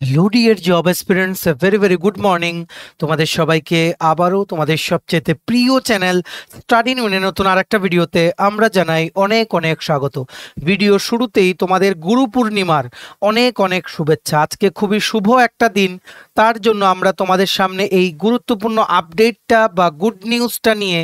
Hello dear job aspirants, very very good morning. তোমাদের সবাইকে আবারও তোমাদের সবচেয়ে প্রিয় চ্যানেল স্টাডি ইউনিয়নের নতুন আরেকটা ভিডিওতে আমরা জানাই অনেক অনেক স্বাগত। ভিডিও শুরুতেই তোমাদের গুরু পূর্ণিমার অনেক অনেক শুভেচ্ছা। আজকে খুবই শুভ একটা দিন, তার জন্য আমরা তোমাদের সামনে এই গুরুত্বপূর্ণ আপডেটটা বা গুড নিউজটা নিয়ে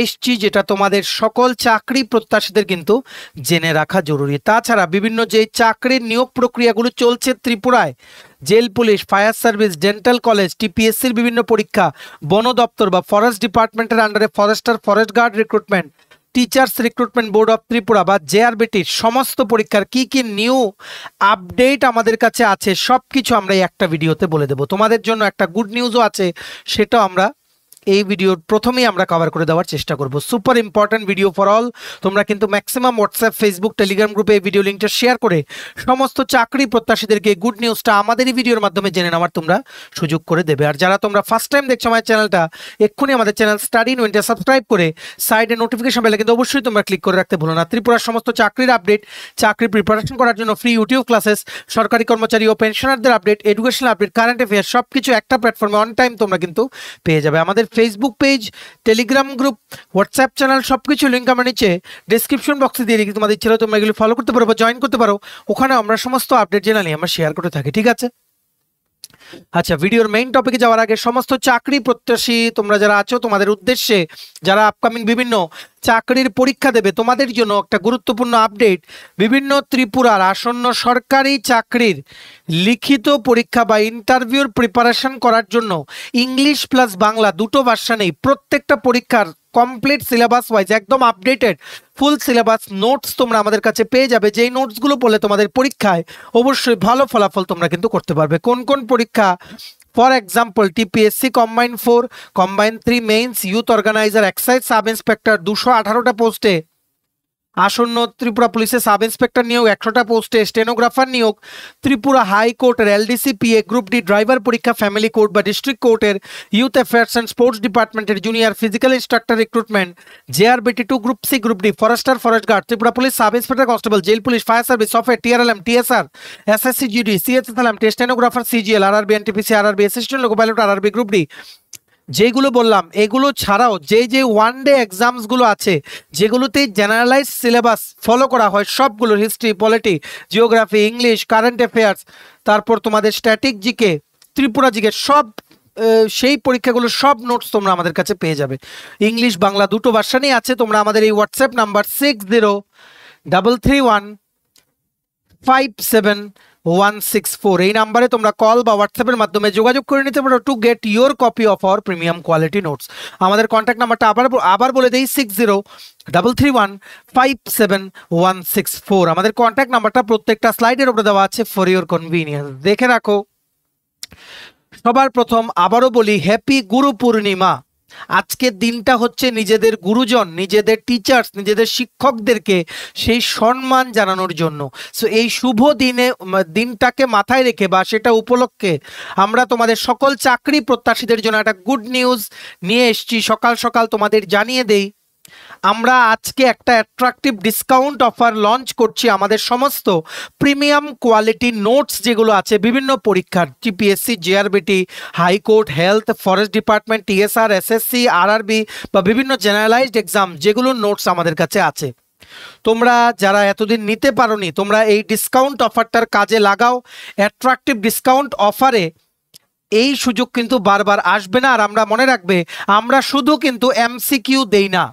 এসছি, যেটা তোমাদের সকল চাকরি প্রত্যাশীদের কিন্তু জেনে রাখা জরুরি। তাছাড়া বিভিন্ন যে চাকরির নিয়োগ প্রক্রিয়াগুলো চলছে ত্রিপুরায়, jail police, fire service, dental college, টিপিএসসির বিভিন্ন পরীক্ষা, বন দপ্তর বা ফরেস্ট ডিপার্টমেন্টের আন্ডারে forester, forest guard recruitment, teachers recruitment board of Tripura বা জেআরবিটির সমস্ত পরীক্ষার কি কি নিউ আপডেট আমাদের কাছে আছে সব কিছু আমরা এই একটা ভিডিওতে বলে দেবো। তোমাদের জন্য একটা গুড নিউজও আছে, সেটাও আমরা এই ভিডিওর প্রথমেই আমরা কভার করে দেওয়ার চেষ্টা করব। Super important video for all. তোমরা কিন্তু ম্যাক্সিমাম হোয়াটসঅ্যাপ, ফেসবুক, টেলিগ্রাম গ্রুপে এই ভিডিও লিঙ্কটা শেয়ার করে সমস্ত চাকরি প্রত্যাশীদেরকে গুড নিউজটা আমাদের এই ভিডিওর মাধ্যমে জেনে নেওয়ার তোমরা সুযোগ করে দেবে। আর যারা তোমরা ফার্স্ট টাইম দেখছো আমার চ্যানেলটা, এক্ষুনি আমাদের চ্যানেল স্টাডি ইউনিয়নটা সাবস্ক্রাইব করে সাইডে নোটিফিকেশন বেলে কিন্তু অবশ্যই তোমরা ক্লিক করে রাখতে ভুলো না। ত্রিপুরার সমস্ত চাকরির আপডেট, চাকরি প্রিপারেশন করার জন্য ফ্রি ইউটিউব ক্লাসেস, সরকারি কর্মচারী ও পেনশনারদের update, educational update, current affairs সব কিছু একটা প্ল্যাটফর্মে অন টাইম তোমরা কিন্তু পেয়ে যাবে। আমাদের Facebook page, Telegram group, WhatsApp channel সবকিছু লিঙ্ক আমরা নিচে ডিসক্রিপশন বক্সে দিয়ে রেখেছি। তোমাদের ইচ্ছে হলে তোমরা এগুলো ফলো করতে পারো বা জয়েন করতে পারো। ওখানে আমরা সমস্ত আপডেট জেনারেলি আমরা শেয়ার করে থাকি, ঠিক আছে? আচ্ছা, ভিডিওর মেইন টপিকে যাওয়ার আগে সমস্ত চাকরি প্রত্যাশী তোমরা যারা আছো, তোমাদের উদ্দেশ্যে যারা আপকামিং বিভিন্ন চাকরির পরীক্ষা দেবে, তোমাদের জন্য একটা গুরুত্বপূর্ণ আপডেট। বিভিন্ন ত্রিপুরার আসন্ন সরকারি চাকরির লিখিত পরীক্ষা বা ইন্টারভিউর প্রিপারেশন করার জন্য ইংলিশ প্লাস বাংলা দুটো ভার্সনেই প্রত্যেকটা পরীক্ষার কমপ্লিট সিলেবাস ওয়াইজ একদম আপডেটেড ফুল সিলেবাস নোটস তোমরা আমাদের কাছে পেয়ে যাবে, যেই নোটসগুলো পড়লে তোমাদের পরীক্ষায় অবশ্যই ভালো ফলাফল তোমরা কিন্তু করতে পারবে। কোন কোন পরীক্ষা? For example, TPSC combine 4, combine 3 mains, youth organiser, excise sub inspector 218টা পোস্টে, আসন্ন ত্রিপুরা পুলিশের সাব ইন্সপেক্টর নিয়োগ 100টা পোস্টে, স্টেনোগ্রাফার নিয়োগ, ত্রিপুরা হাইকোর্টের LDC PA, group D driver পরীক্ষা, ফ্যামিলি কোর্ট বা ডিস্ট্রিক্ট কোর্টের, ইউথ অ্যাফেয়ার্স অ্যান্ড স্পোর্টস ডিপার্টমেন্টের junior physical instructor recruitment, JRBT 2, group C, group D, forester, forest guard, Tripura police sub inspector constable, jail police, fire service, software, TRLM, TSR, SSC GD, CHSLM, stenographer, CGL, RRB, NTPC, RRB, assistant loco pilot, RRB, group D, যেগুলো বললাম এগুলো ছাড়াও যে যে one day এক্সামসগুলো আছে, যেগুলোতে generalise syllabus follow করা হয় সবগুলো, history, polity, geography, English, current affairs, তারপর তোমাদের স্ট্যাটিক জিকে, ত্রিপুরা জিকে, সব সেই পরীক্ষাগুলো সব নোটস তোমরা আমাদের কাছে পেয়ে যাবে। ইংলিশ বাংলা দুটো ভার্সানই আছে। তোমরা আমাদের এই হোয়াটসঅ্যাপ নাম্বার 6033157164 এই নাম্বারে তোমরা কল বা হোয়াটসঅ্যাপের মাধ্যমে যোগাযোগ করে নিতে পারো to get your copy of our premium quality notes. আমাদের কন্ট্যাক্ট নাম্বারটা আবার বলে দিই, 6033157164। আমাদের কন্ট্যাক্ট নাম্বারটা প্রত্যেকটা স্লাইডের উপরে দেওয়া আছে ফর ইউর কনভিনিয়েন্স, দেখে রাখো। সবার প্রথম আবারও বলি, হ্যাপি গুরু পূর্ণিমা। আজকের দিনটা হচ্ছে নিজেদের গুরুজন, নিজেদের টিচার্স, নিজেদের শিক্ষকদেরকে সেই সম্মান জানানোর জন্য। সো এই শুভ দিনটাকে মাথায় রেখে বা সেটা উপলক্ষে আমরা তোমাদের সকল চাকরি প্রত্যাশীদের জন্য একটা গুড নিউজ নিয়ে এসেছি। সকাল সকাল তোমাদের জানিয়ে দেই, আমরা আজকে একটা অ্যাট্রাকটিভ ডিসকাউন্ট অফার লঞ্চ করছি আমাদের সমস্ত প্রিমিয়াম কোয়ালিটি নোটস যেগুলো আছে বিভিন্ন পরীক্ষার, TPSC, JRBT, high court, health, forest department, TSR, SSC, RRB বা বিভিন্ন জেনারেলাইজড এক্সাম যেগুলো নোটস আমাদের কাছে আছে। তোমরা যারা এতদিন নিতে পারোনি, তোমরা এই ডিসকাউন্ট অফারটার কাজে লাগাও। অ্যাট্রাকটিভ ডিসকাউন্ট অফারে এই সুযোগ কিন্তু বারবার আসবে না। আর আমরা মনে রাখবে, আমরা শুধু কিন্তু এমসিকিউ দেই না,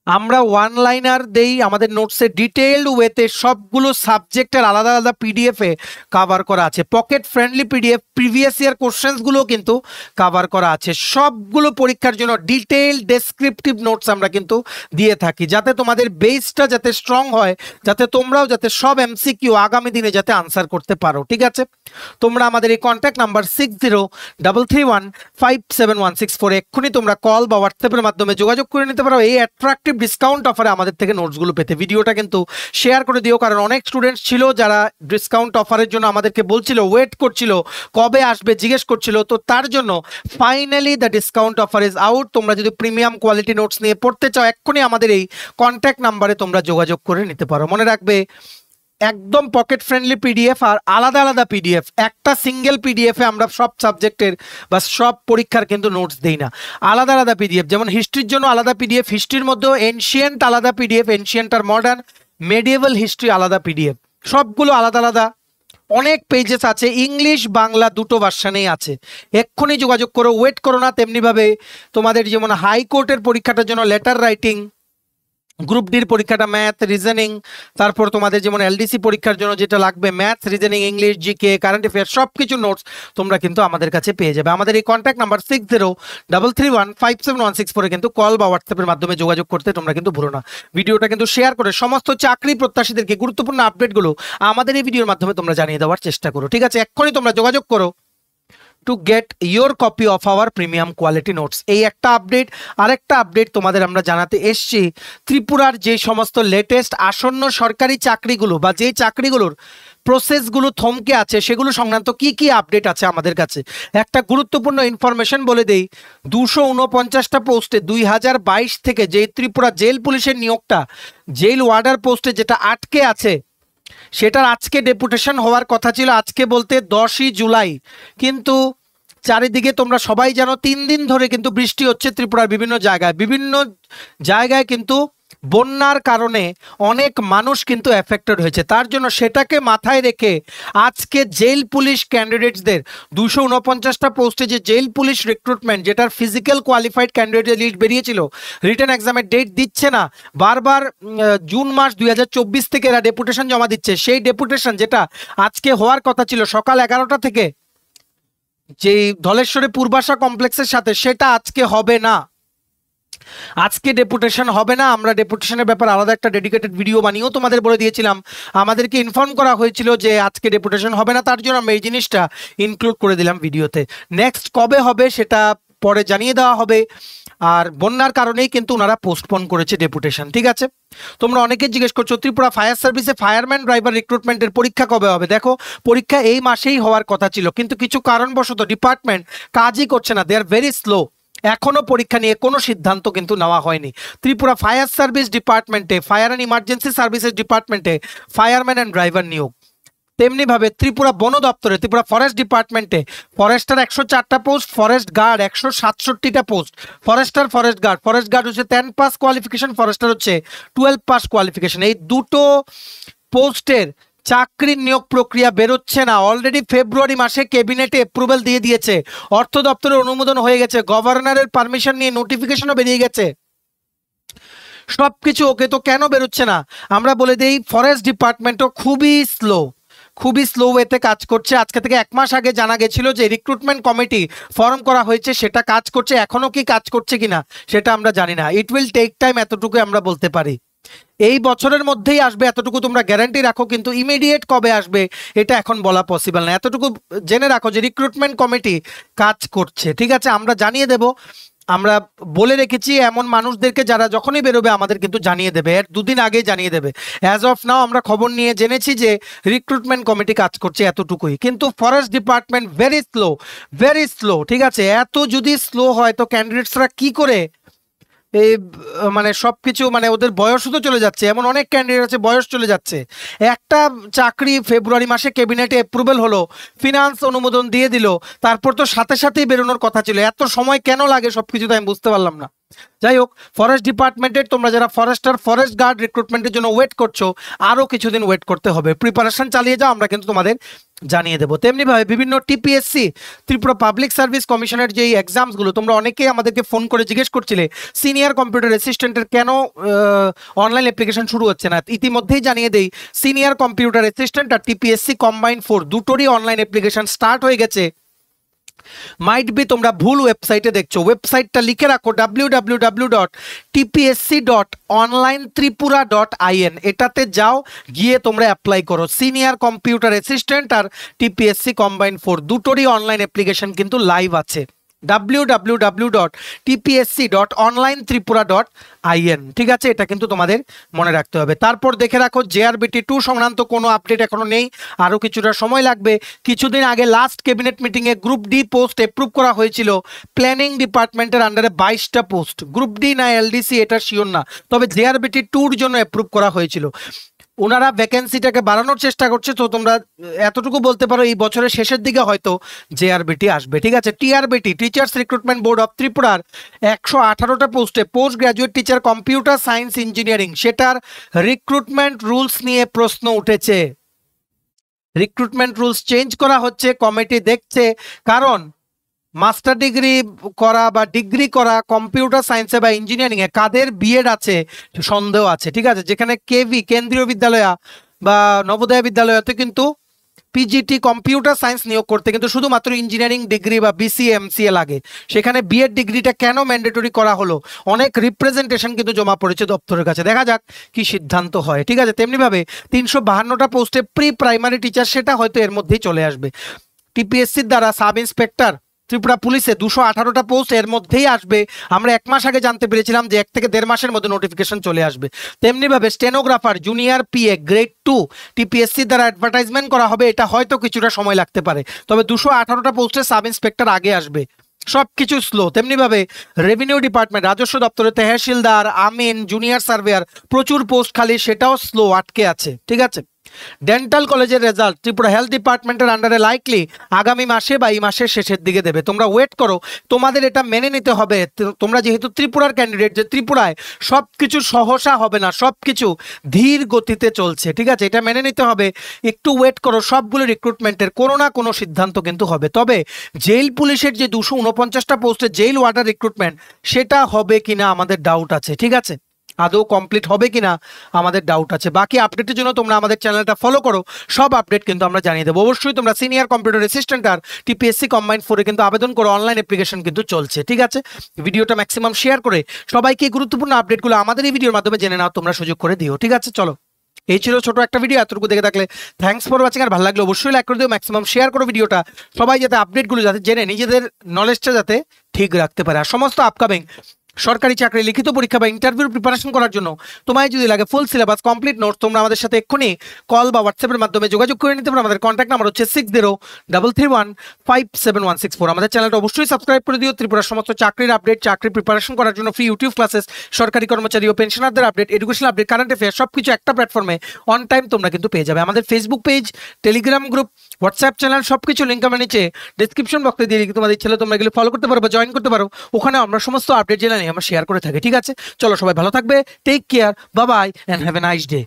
আমরা ওয়ান লাইনার দেই। আমাদের নোটসে ডিটেইলড ওয়েতে সবগুলো সাবজেক্টের আলাদা আলাদা পিডিএফে কাভার করা আছে। Pocket friendly PDF, previous year কোশ্চেন্সগুলো কিন্তু কাভার করা আছে। সবগুলো পরীক্ষার জন্য ডিটেইলড ডেসক্রিপটিভ নোটস আমরা কিন্তু দিয়ে থাকি, যাতে তোমাদের বেসটা যাতে স্ট্রং হয়, যাতে তোমরাও যাতে সব এমসিকিউ আগামী দিনে যাতে আনসার করতে পারো, ঠিক আছে? তোমরা আমাদের এই কন্ট্যাক্ট নাম্বার 6033157164 এক্ষুনি তোমরা কল বা হোয়াটসঅ্যাপের মাধ্যমে যোগাযোগ করে নিতে পারো এই অ্যাট্রাকটিভ ডিসকাউন্ট অফারে আমাদের থেকে নোটসগুলো পেতে। ভিডিওটা কিন্তু শেয়ার করে দিও, কারণ অনেক স্টুডেন্টস ছিল যারা ডিসকাউন্ট অফারের জন্য আমাদেরকে বলছিল, ওয়েট করছিল, কবে আসবে জিজ্ঞেস করছিল। তো তার জন্য finally the discount offer is out. তোমরা যদি প্রিমিয়াম কোয়ালিটি নোটস নিয়ে পড়তে চাও, এক্ষুনি আমাদের এই কন্ট্যাক্ট নাম্বারে তোমরা যোগাযোগ করে নিতে পারো। মনে রাখবে, একদম পকেট ফ্রেন্ডলি পিডিএফ আর আলাদা আলাদা পিডিএফ, একটা সিঙ্গেল পিডিএফে আমরা সব সাবজেক্টের বা সব পরীক্ষার কিন্তু নোটস দেই না, আলাদা আলাদা পিডিএফ। যেমন হিস্ট্রির জন্য আলাদা পিডিএফ, হিস্ট্রির মধ্যেও এনশিয়েন্ট আলাদা পিডিএফ, এনশিয়েন্ট আর মডার্ন, মেডিয়েভাল হিস্ট্রি আলাদা পিডিএফ, সবগুলো আলাদা আলাদা। অনেক পেজেস আছে, ইংলিশ বাংলা দুটো ভার্সানেই আছে। এক্ষুনি যোগাযোগ করো, ওয়েট করো না। তেমনিভাবে তোমাদের যেমন হাইকোর্টের পরীক্ষাটার জন্য লেটার রাইটিং, গ্রুপ ডির পরীক্ষাটা ম্যাথ রিজনিং, তারপর তোমাদের যেমন এলডিসি পরীক্ষার জন্য যেটা লাগবে math reasoning English GK current affairs সব কিছু নোটস তোমরা কিন্তু আমাদের কাছে পেয়ে যাবে। আমাদের এই কন্ট্যাক্ট নাম্বার 6033157164 কিন্তু কল বা হোয়াটসঅ্যাপের মাধ্যমে যোগাযোগ করতে তোমরা কিন্তু ভুলো না। ভিডিওটা কিন্তু শেয়ার করে সমস্ত চাকরি প্রত্যাশীদেরকে গুরুত্বপূর্ণ আপডেটগুলো আমাদের এই ভিডিওর মাধ্যমে তোমরা জানিয়ে দেওয়ার চেষ্টা করো। ঠিক আছে, এক্ষুনি তোমরা যোগাযোগ করো to get your copy of our premium quality notes. এই একটা আপডেট, আরেকটা আপডেট তোমাদের আমরা জানাতে এসছি, ত্রিপুরার যে সমস্ত লেটেস্ট আসন্ন সরকারি চাকরিগুলো বা যে চাকরিগুলোর প্রসেসগুলো থমকে আছে সেগুলো সংক্রান্ত কি কি আপডেট আছে আমাদের কাছে। একটা গুরুত্বপূর্ণ ইনফরমেশন বলে দেই, 249টা পোস্টে 2022 থেকে যে ত্রিপুরা জেল পুলিশের নিয়োগটা, জেল ওয়ার্ডার পোস্টে যেটা আটকে আছে, সেটার আজকে ডেপুটেশন হওয়ার কথা ছিল, আজকে বলতে 10ই জুলাই। কিন্তু চারিদিকে তোমরা সবাই জানো 3 দিন ধরে কিন্তু বৃষ্টি হচ্ছে ত্রিপুরার বিভিন্ন জায়গায় কিন্তু বন্যার কারণে অনেক মানুষ কিন্তু এফেক্টেড হয়েছে। তার জন্য সেটাকে মাথায় রেখে আজকে জেল পুলিশ ক্যান্ডিডেটসদের 249টা পোস্টে যে জেল পুলিশ রিক্রুটমেন্ট, যেটার ফিজিক্যাল কোয়ালিফাইড ক্যান্ডিডেট লিস্ট বেরিয়েছিল, রিটেন এক্সামের ডেট দিচ্ছে না, বারবার জুন মাস 2024 থেকে এরা ডেপুটেশন জমা দিচ্ছে। সেই ডেপুটেশন যেটা আজকে হওয়ার কথা ছিল সকাল 11টা থেকে যে ধলেশ্বরী পূর্বাশা কমপ্লেক্সের সাথে, সেটা আজকে হবে না। আজকে ডেপুটেশন হবে না। আমরা ডেপুটেশনের ব্যাপারে আলাদা একটা ডেডিকেটেড ভিডিও বানিয়েও তোমাদের বলে দিয়েছিলাম, আমাদেরকে ইনফর্ম করা হয়েছিল যে আজকে ডেপুটেশন হবে না, তার জন্য আমরা এই জিনিসটা ইনক্লুড করে দিলাম ভিডিওতে। নেক্সট কবে হবে সেটা পরে জানিয়ে দেওয়া হবে। আর বন্যার কারণেই কিন্তু ওনারা পোস্টপোন করেছে ডেপুটেশন। ঠিক আছে, তোমরা অনেকে জিজ্ঞেস করছো ত্রিপুরা ফায়ার সার্ভিসে ফায়ারম্যান ড্রাইভার রিক্রুটমেন্টের পরীক্ষা কবে হবে। দেখো, পরীক্ষা এই মাসেই হওয়ার কথা ছিল, কিন্তু কিছু কারণবশত ডিপার্টমেন্ট কাজই করছে না, দে আর ভেরি স্লো। এখনো পরীক্ষা নিয়ে কোনো সিদ্ধান্ত কিন্তু নেওয়া হয়নি। ত্রিপুরা ফায়ার সার্ভিস ডিপার্টমেন্টে, ফায়ার অ্যান্ড ইমার্জেন্সি সার্ভিসেস ডিপার্টমেন্টে ফায়ারম্যান অ্যান্ড ড্রাইভার নিয়োগ। তেমনিভাবে ত্রিপুরা বন দপ্তরে, ত্রিপুরা ফরেস্ট ডিপার্টমেন্টে ফরেস্টার 104টা পোস্ট, ফরেস্ট গার্ড 167টা পোস্ট। ফরেস্ট গার্ড হচ্ছে 10 পাস কোয়ালিফিকেশন, ফরেস্টার হচ্ছে 12 পাস কোয়ালিফিকেশন। এই দুটো পোস্টের চাকরির নিয়োগ প্রক্রিয়া বেরোচ্ছে না। অলরেডি ফেব্রুয়ারি মাসে ক্যাবিনেটে অ্যাপ্রুভাল দিয়ে দিয়েছে, অর্থ দপ্তরের অনুমোদন হয়ে গেছে, গভর্নরের পারমিশন নিয়ে নোটিফিকেশনও বেরিয়ে গেছে, সবকিছু ওকে। তো কেন বেরোচ্ছে না আমরা বলে দেই, ফরেস্ট ডিপার্টমেন্টও খুবই স্লো ওয়েতে কাজ করছে। আজকে থেকে 1 মাস আগে জানা গেছিল যে রিক্রুটমেন্ট কমিটি ফর্ম করা হয়েছে, সেটা কাজ করছে, এখনো কি কাজ করছে কিনা সেটা আমরা জানি না। ইট উইল টেক টাইম, এতটুকু আমরা বলতে পারি। এই বছরের মধ্যেই আসবে এতটুকু তোমরা গ্যারান্টি রাখো, কিন্তু ইমিডিয়েট কবে আসবে এটা এখন বলা পসিবল না। এতটুকু জেনে রাখো যে রিক্রুটমেন্ট কমিটি কাজ করছে। ঠিক আছে, আমরা জানিয়ে দেব, আমরা বলে রেখেছি এমন মানুষদেরকে যারা যখনই বেরোবে আমাদের কিন্তু জানিয়ে দেবে, এর 2 দিন আগেই জানিয়ে দেবে। অ্যাজ অফ নাও আমরা খবর নিয়ে জেনেছি যে রিক্রুটমেন্ট কমিটি কাজ করছে, এতটুকুই। কিন্তু ফরেস্ট ডিপার্টমেন্ট ভেরি স্লো। ঠিক আছে, এত যদি স্লো হয় তো ক্যান্ডিডেটসরা কি করে এই মানে সবকিছু, মানে ওদের বয়সও তো চলে যাচ্ছে, এমন অনেক ক্যান্ডিডেট আছে বয়স চলে যাচ্ছে। একটা চাকরি ফেব্রুয়ারি মাসে ক্যাবিনেটে অ্যাপ্রুভাল হলো, ফিনান্স অনুমোদন দিয়ে দিল, তারপর তো সাথে সাথেই বেরোনোর কথা ছিল। এত সময় কেন লাগে সবকিছু তো আমি বুঝতে পারলাম না। যাই হোক, ফরেস্ট ডিপার্টমেন্টের তোমরা যারা ফরেস্ট গার্ড রিক্রুটমেন্টের জন্য ওয়েট করছো, আরও কিছুদিন ওয়েট করতে হবে, প্রিপারেশন চালিয়ে যাও, আমরা কিন্তু তোমাদের জানিয়ে দেবো। তেমনিভাবে বিভিন্ন টিপিএসসি, ত্রিপুরা পাবলিক সার্ভিস কমিশনের যেই এক্সামসগুলো, তোমরা অনেকেই আমাদেরকে ফোন করে জিজ্ঞেস করছিলে সিনিয়র কম্পিউটার অ্যাসিস্ট্যান্টের কেন অনলাইন অ্যাপ্লিকেশন শুরু হচ্ছে না। ইতিমধ্যেই জানিয়ে দেই, সিনিয়র কম্পিউটার অ্যাসিস্ট্যান্ট আর টিপিএসসি কম্বাইন্ড 4 দুটোরই অনলাইন অ্যাপ্লিকেশন স্টার্ট হয়ে গেছে। মাইট বি তোমরা ভুল ওয়েবসাইটে দেখছো, ওয়েবসাইটটা লিখে রাখো www.tpsc.onlinetripura.in। এটাতে যাও, গিয়ে তোমরা অ্যাপ্লাই করো। সিনিয়র কম্পিউটার অ্যাসিস্ট্যান্ট আর টিপিএসসি কম্বাইন্ড 4 দুটোরই অনলাইন অ্যাপ্লিকেশন কিন্তু লাইভ আছে, www.tpsc.onlinetripura.in। ঠিক আছে, এটা কিন্তু তোমাদের মনে রাখতে হবে। তারপর দেখে রাখো JRBT 2 সংক্রান্ত কোনো আপডেট এখনো নেই, আরও কিছুটা সময় লাগবে। কিছুদিন আগে লাস্ট ক্যাবিনেট মিটিংয়ে গ্রুপ ডি পোস্ট অ্যাপ্রুভ করা হয়েছিল, প্ল্যানিং ডিপার্টমেন্টের আন্ডারে 22টা পোস্ট। গ্রুপ ডি না এলডিসি এটা শিওর না, তবে JRBT 2-র জন্য অ্যাপ্রুভ করা হয়েছিল। ওনারা ভ্যাকেন্সিটাকে বাড়ানোর চেষ্টা করছে। তো তোমরা এতটুকু বলতে পারো এই বছরের শেষের দিকে হয়তো জেআরবিটি আসবে, ঠিক আছে। TRBT, teachers recruitment board of ত্রিপুরার 118টা পোস্টে post graduate teacher computer science engineering, সেটার রিক্রুটমেন্ট রুলস নিয়ে প্রশ্ন উঠেছে। রিক্রুটমেন্ট রুলস চেঞ্জ করা হচ্ছে, কমিটি দেখছে। কারণ মাস্টার ডিগ্রি করা বা ডিগ্রি করা কম্পিউটার সায়েন্সে বা ইঞ্জিনিয়ারিং এ কাদের বিএড আছে সন্দেহ আছে, ঠিক আছে। যেখানে কেভি, কেন্দ্রীয় বিদ্যালয় বা নবোদয় বিদ্যালয়তে কিন্তু পিজিটি কম্পিউটার সায়েন্স নিয়োগ করতে কিন্তু শুধুমাত্র ইঞ্জিনিয়ারিং ডিগ্রি বা বিসিএ এমসিএ লাগে। সেখানে বিএড ডিগ্রিটা কেন ম্যান্ডেটরি করা হলো? অনেক রিপ্রেজেন্টেশন কিন্তু জমা পড়েছে দপ্তরের কাছে, দেখা যাক কি সিদ্ধান্ত হয়, ঠিক আছে। তেমনিভাবে 352টা পোস্টে প্রি প্রাইমারি টিচার, সেটা হয়তো এর মধ্যেই চলে আসবে। টিপিএসসির দ্বারা সাব ইন্সপেক্টর ত্রিপুরা পুলিশে 218টা পোস্ট এর মধ্যেই আসবে। আমরা 1 মাস আগে জানতে পেরেছিলাম যে 1 থেকে 1.5 মাসের মধ্যে নোটিফিকেশন চলে আসবে। তেমনিভাবে স্টেনোগ্রাফার জুনিয়র পিএ গ্রেড 2 টিপিএসসির দ্বারা অ্যাডভার্টাইজমেন্ট করা হবে, এটা হয়তো কিছুটা সময় লাগতে পারে, তবে 218টা পোস্টে সাব ইন্সপেক্টর আগে আসবে। সবকিছু স্লো। তেমনিভাবে রেভিনিউ ডিপার্টমেন্ট, রাজস্ব দপ্তরে তহসিলদার, আমিন, জুনিয়র সার্ভেয়ার প্রচুর পোস্ট খালি, সেটাও স্লো, আটকে আছে, ঠিক আছে। ডেন্টাল কলেজের রেজাল্ট ত্রিপুরা হেলথ ডিপার্টমেন্টের আন্ডারে লাইকলি আগামী মাসে বা এই মাসের শেষের দিকে দেবে। তোমরা ওয়েট করো, তোমাদের এটা মেনে নিতে হবে। তোমরা যেহেতু ত্রিপুরার ক্যান্ডিডেট, যে ত্রিপুরায় সবকিছু সহসা হবে না, সবকিছু ধীর গতিতে চলছে, ঠিক আছে, এটা মেনে নিতে হবে। একটু ওয়েট করো, সবগুলো রিক্রুটমেন্টের কোনো না কোনো সিদ্ধান্ত কিন্তু হবে। তবে জেল পুলিশের যে 249টা পোস্টে জেল ওয়ার্ডার রিক্রুটমেন্ট, সেটা হবে কিনা আমাদের ডাউট আছে, ঠিক আছে। আদৌ কমপ্লিট হবে কিনা আমাদের ডাউট আছে। বাকি আপডেটের জন্য তোমরা আমাদের চ্যানেলটা ফলো করো, সব আপডেট কিন্তু আমরা জানিয়ে দেবো। অবশ্যই তোমরা সিনিয়র কম্পিউটার অ্যাসিস্ট্যান্ট আর টিপিএসসি কম্বাইন্ড 4-এ কিন্তু আবেদন করো, অনলাইন অ্যাপ্লিকেশন কিন্তু চলছে, ঠিক আছে। ভিডিওটা ম্যাক্সিমাম শেয়ার করে সবাইকে গুরুত্বপূর্ণ আপডেটগুলো আমাদের এই ভিডিওর মাধ্যমে জেনে নাও, তোমরা সুযোগ করে দিও, ঠিক আছে। চলো, এই ছিল ছোট একটা ভিডিও। এতটুকু দেখে থাকলে থ্যাঙ্কস ফর ওয়াচিং। আর ভালো লাগলে অবশ্যই লাইক করে দিও, ম্যাক্সিমাম শেয়ার করো ভিডিওটা, সবাই যাতে আপডেটগুলো যাতে জেনে নিজেদের নলেজটা যাতে ঠিক রাখতে পারে। আর সমস্ত আপকামিং সরকারি চাকরি লিখিত পরীক্ষা বা ইন্টারভিউ প্রিপারেশন করার জন্য তোমায় যদি লাগে ফুল সিলেবাস কমপ্লিট নোটস, তোমরা আমাদের সাথে এক্ষুনি কল বা হোয়াটসঅ্যাপের মাধ্যমে যোগাযোগ করে নিতে পারো। আমাদের কন্ট্যাক্ট নাম্বার হচ্ছে 6033157164। আমাদের চ্যানেলটা অবশ্যই সাবস্ক্রাইব করে দিও। ত্রিপুরার সমস্ত চাকরির আপডেট, চাকরি প্রিপারেশন করার জন্য ফ্রি ইউটিউব ক্লাসেস, সরকারি কর্মচারী ও পেনশনারদের update, education update, current affair সবকিছু একটা প্ল্যাটফর্মে অন টাইম তোমরা কিন্তু পেয়ে যাবে। আমাদের Facebook page, Telegram group, WhatsApp channel সবকিছু লিঙ্ক আমার নিচে ডিসক্রিপশন বক্সে দিয়ে দিই, তোমাদের ছেলে তোমরা এগুলো ফলো করতে পারো বা জয়েন করতে পারো। ওখানে আমরা সমস্ত আপডেট জেনে নিয়ে আমরা শেয়ার করে থাকি, ঠিক আছে। চলো, সবাই ভালো থাকবে, take care, bye bye and have a nice day.